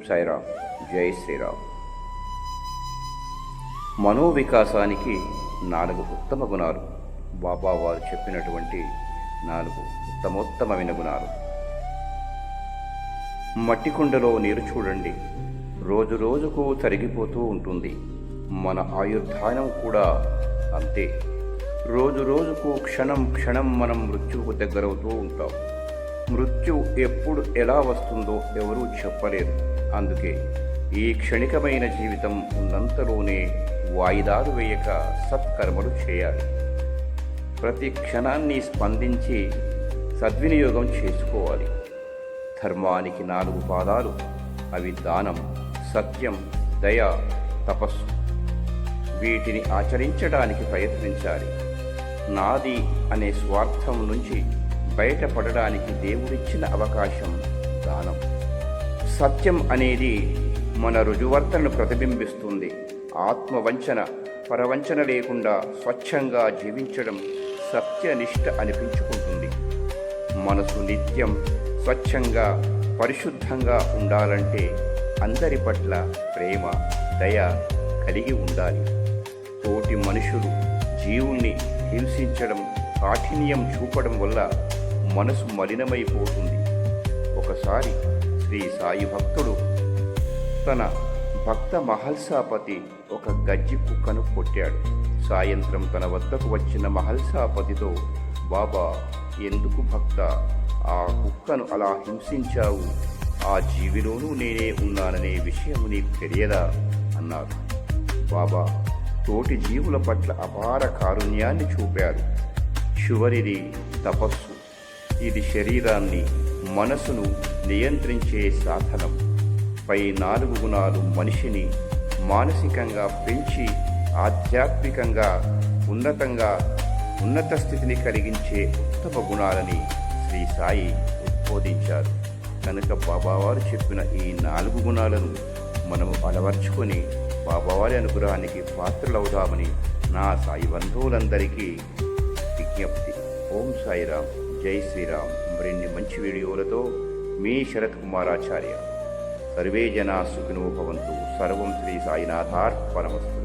సాయిరామ్. జై శ్రీరామ్. మనోవికాసానికి 4 ఉత్తమ గుణాలు. బాబా వారు చెప్పినటువంటి 4 ఉత్తమోత్తమైన గుణాలు. మట్టి కుండలో నీరు చూడండి, రోజు రోజుకు తరిగిపోతూ ఉంటుంది. మన ఆయుర్దానం కూడా అంతే. రోజు రోజుకు క్షణం క్షణం మనం మృత్యువుకు దగ్గరవుతూ ఉంటాం. మృత్యు ఎప్పుడు ఎలా వస్తుందో ఎవరూ చెప్పలేరు. అందుకే ఈ క్షణికమైన జీవితం ఉన్నంతలోనే వాయిదాలు వేయక సత్కర్మలు చేయాలి. ప్రతి క్షణాన్ని స్పందించి సద్వినియోగం చేసుకోవాలి. ధర్మానికి 4 పాదాలు. అవి దానం, సత్యం, దయ, తపస్సు. వీటిని ఆచరించడానికి ప్రయత్నించాలి. నాది అనే స్వార్థం నుంచి బయటపడడానికి దేవుడిచ్చిన అవకాశం దానం. సత్యం అనేది మన రుజువర్తనను ప్రతిబింబిస్తుంది. ఆత్మవంచన, పరవంచన లేకుండా స్వచ్ఛంగా జీవించడం సత్యనిష్ట అనిపించుకుంటుంది. మనసు నిత్యం స్వచ్ఛంగా, పరిశుద్ధంగా ఉండాలంటే అందరి పట్ల ప్రేమ, దయ కలిగి ఉండాలి. తోటి మనుషులు, జీవుల్ని హింసించడం, కాఠిన్యం చూపడం వల్ల మనసు మలినమైపోతుంది. ఒకసారి శ్రీ సాయి భక్తుడు తన భక్త మహల్సాపతి ఒక గజ్జి కుక్కను కొట్టాడు. సాయంత్రం తన వద్దకు వచ్చిన మహల్సాపతితో, బాబా, ఎందుకు భక్త ఆ కుక్కను అలా హింసించావు? ఆ జీవిలోనూ నేనే ఉన్నాననే విషయం నీకు తెలియదా అన్నారు. బాబా తోటి జీవుల పట్ల అపార కారుణ్యాన్ని చూపారు. చివరిది తపస్సు. ఇది శరీరాన్ని, మనసును నియంత్రించే సాధనం. పై 4 గుణాలు మనిషిని మానసికంగా పెంచి ఆధ్యాత్మికంగా ఉన్నత స్థితిని కలిగించే ఉత్తమ గుణాలని శ్రీ సాయి ఉద్బోధించారు. కనుక బాబావారు చెప్పిన ఈ 4 గుణాలను మనము అలవర్చుకొని బాబావారి అనుగ్రహానికి పాత్రలవుదామని నా సాయి బంధువులందరికీ విజ్ఞప్తి. ఓం సాయిరామ్. జై శ్రీరామ్. మరిన్ని మంచి వీడియోలతో మీ శరత్ కుమారాచార్య. సర్వే జనా సుఖినో భవంతు. సర్వం శ్రీ సాయినాథార్పణమస్తు.